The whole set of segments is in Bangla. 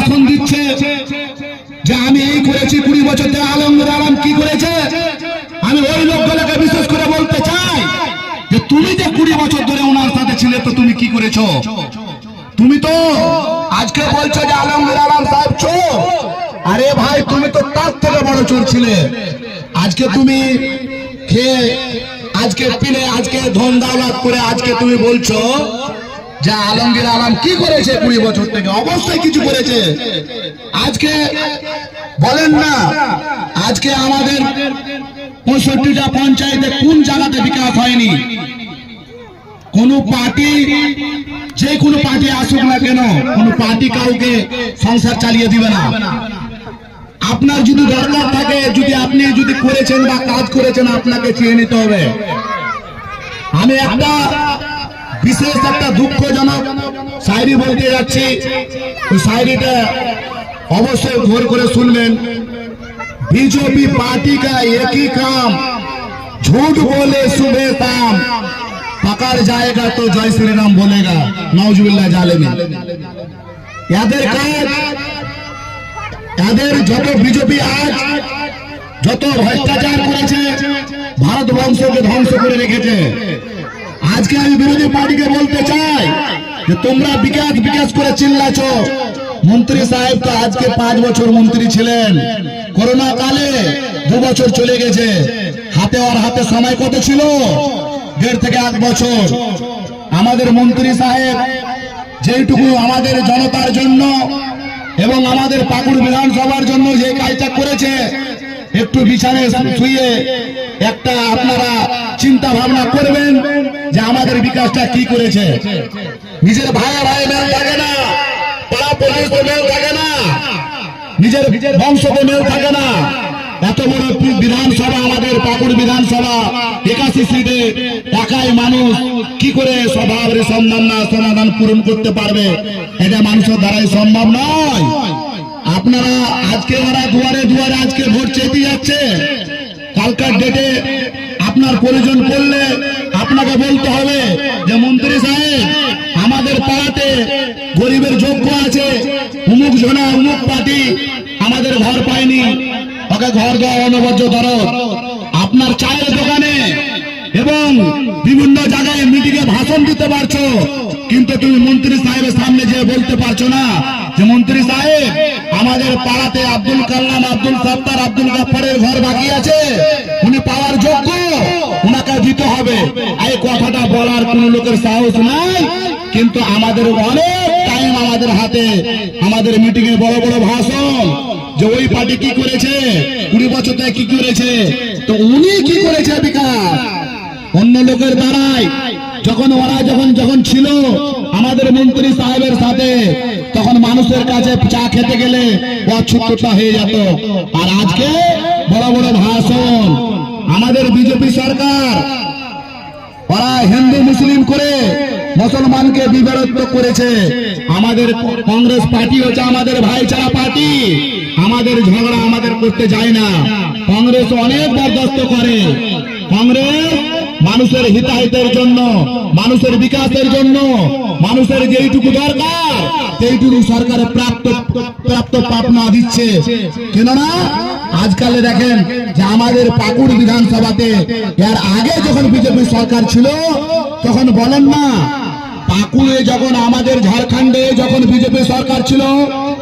ভাষণ দিচ্ছে যে আমি এই করেছি 20 বছর ধরে। আলমগীর আলম কি করেছে? আমি ওই লোকগুলোকে বিশেষ করে বলতে চাই যে তুমি যে 20 বছর ধরে ওনার সাথে ছিলে, তো তুমি কি করেছো? তুমি তো আজকে বলছো যে আলমগীর আলম সাহেব চোর। আরে ভাই, তুমি তো তার থেকে বড় চোর ছিলে। আজকে তুমি খেয়ে, আজকে পিলে, আজকে ধন দাওলাত করে আজকে তুমি বলছো যে আলমগীর আলম কি করেছে 20 বছর থেকে? অবশ্যই কিছু করেছে। আজকে বলেন না, আজকে আমাদের 65টা পঞ্চায়েতে কোন জায়গাতে বিকাশ হয়নি? কোন পার্টি, যে কোনো পার্টি আসুক না কেন, কোন পার্টি কাউকে সংসার চালিয়ে দিবে না। আপনার যদি দরকার থাকে, যদি আপনি যদি করেছেন বা কাজ করেছেন, আপনাকে চেয়ে নিতে হবে। আমি একটা বিশেষ একটা দুঃখজনক শায়রি বলতে যাচ্ছি। ওই শায়রিটা অবশ্যই ঘোর করে শুনবেন। बीजेपी पार्टी का एक ही काम, झूठ बोले सुबह शाम, पकड़ जाएगा तो जय श्री राम बोलेगा। नौजुबिल्लाह जालेमी। यादेर काज, यादेर যত বিজেপি আজ যত ভ্রষ্টাচার করেছে, ভারতবর্ষকে ধ্বংস করে রেখেছে। আজকে আমি বিরোধী পার্টিকে বলতে চাই যে তোমরা বিকাশ বিকাশ করে চিল্লাছো। মন্ত্রী সাহেব তো আজকে 5 বছর মন্ত্রী ছিলেন। করোনা কালে 2 বছর চলে গেছে। হাতে আর হাতে সময় কত ছিল? 1.5 থেকে 1 বছর। আমাদের মন্ত্রী সাহেব যেটুকু আমাদের জনতার জন্য এবং আমাদের পাকুড় বিধানসভার জন্য যে কাজটা করেছে, একটু বিছানায় শুয়ে একটা আপনারা চিন্তা ভাবনা করবেন যে আমাদের বিকাশটা কি করেছে। নিজের ভাই ভাই মেল থাকে না, পাড়া পড়শিতে মেল থাকে না, নিজের বংশতে মেল থাকে না। এত বড় বিধানসভা, আমাদের পাকুড় বিধানসভা 81 সিটে একাই মানুষ কি করে স্বভাবের সমাধান পূরণ করতে পারবে? এটা মানুষের দ্বারাই সম্ভব নয়। আপনারা আজকে ওরা দুয়ারে দুয়ারে আজকে ভোট চেতে যাচ্ছে। কালকার ডেটে আপনার প্রয়োজন পড়লে আপনাকে বলতে হবে যে মন্ত্রী সাহেব, আমাদের পাড়াতে গরিবের যোগ্য আছে, অমুক জনা অমুক পার্টি আমাদের ঘর পায়নি, ওকে ঘর দেওয়া অনবদ্য দরদ। আপনার চায়ের দোকানে এবং বিভিন্ন জায়গায় মিটিংয়ে ভাষণ দিতে পারছো, কিন্তু তুমি মন্ত্রী সাহেবের সামনে যে বলতে পারছো না যে মন্ত্রী সাহেব, আমাদের পাড়াতে আব্দুল কালাম, আব্দুল সত্তার, আব্দুল গাফারের ঘর বাকি আছে, উনি পাওয়ার যোগ্য, উনাকে দিতে হবে। এই কথাটা বলার কোন লোকের সাহস নাই। কিন্তু আমাদের অনেক টাইম আমাদের হাতে, আমাদের মিটিংয়ে বড় বড় ভাষণ যে ওই পার্টি কি করেছে, 20 বছর থেকে কি করেছে, তো উনি কি করেছে বিকাশ অন্য লোকের দ্বারাই। যখন ওরা যখন ছিল আমাদের মন্ত্রী সাহেবের সাথে, তখন মানুষের কাছে চা খেতে গেলে অছুতটা হয়ে যেত। আর আজকে বড় বড় ভাষণ। আমাদের বিজেপি সরকার ওরা হিন্দু মুসলিম করে মুসলমানকে বিভক্ত করেছে। আমাদের কংগ্রেস পার্টি হচ্ছে আমাদের ভাইচারা পার্টি। আমাদের ঝগড়া আমাদের করতে যায় না। কংগ্রেস অনেক বরদাস্ত করে। কংগ্রেস মানুষের হিতাহিতের জন্য, মানুষের বিকাশের জন্য, মানুষের যেইটুকু দরকার সেইটুকু সরকারের প্রাপ্ত পাওনা দিচ্ছে। কেননা আজকাল দেখেন যে আমাদের পাকুড় বিধানসভাতে এর আগে যখন বিজেপি সরকার ছিল, তখন বলেন না পাকুড়ে যখন আমাদের ঝাড়খণ্ডে যখন বিজেপি সরকার ছিল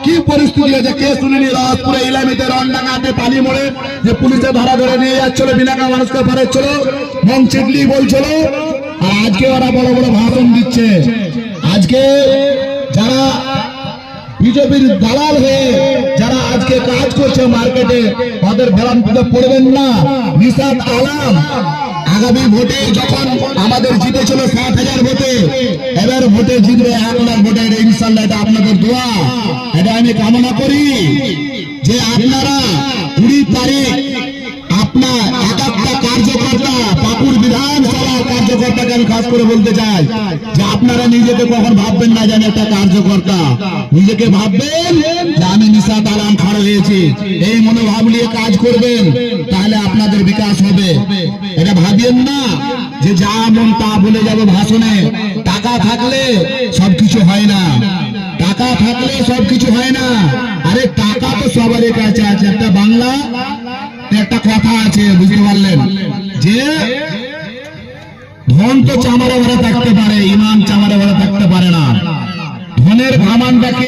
কি পরিস্থিতি হয়েছে? কে শুনেনি? রহসপুরে, ইলামিতে, রন্ডাঙ্গাতে, পানি মোড়ে যে পুলিশে ধরা ধরে নিয়ে যাচ্ছিল, বিনাকা মানুষকে ফেরাচ্ছিল, মং চিটলি বলছিল। আর আজকে ওরা বড় বড় ভাষণ দিচ্ছে। আজকে যারা বিজেপির দালাল হয়ে যারা আজকে কাজ করছে মার্কেটে, তাদের ভ্রান্তিতে পড়বেন না। নিশাত আলম আগামী ভোটে যখন আমাদের জিতেছিল 60,000 ভোটে, এবার ভোটে জিতবে 1 লাখ ভোটে। ইনশাল্লাহ এটা আপনাদের দোয়া, এটা আমি কামনা করি যে আপনারা 20 তারিখ আপনার একটা কার্যকর্তা, পাকুড় বিধানসভা কার্যকর্তাকে আমি খাস করে বলতে চাই যে আপনারা নিজেকে কখন ভাববেন না যে আমি একটা কার্যকর্তা, নিজেকে ভাববেন যে আমি নিশাত আলম খাড়া হয়েছি। এই মনোভাব নিয়ে কাজ করবেন, তাহলে আপনাদের বিকাশ হবে। এটা ভাবিয়েন না যে যা মন তা বলে যাবো ভাষণে। টাকা থাকলে সবকিছু হয় না। টাকা টাকা থাকলে সবকিছু হয় না। আরে টাকা তো সবারই কাছে আছে। একটা বাংলা একটা কথা আছে, বুঝতে পারলেন, যে ধন তো চামারে ভরা থাকতে পারে, ইমান চামারে ভরা থাকতে পারে না। ধনের ঘামান দেখে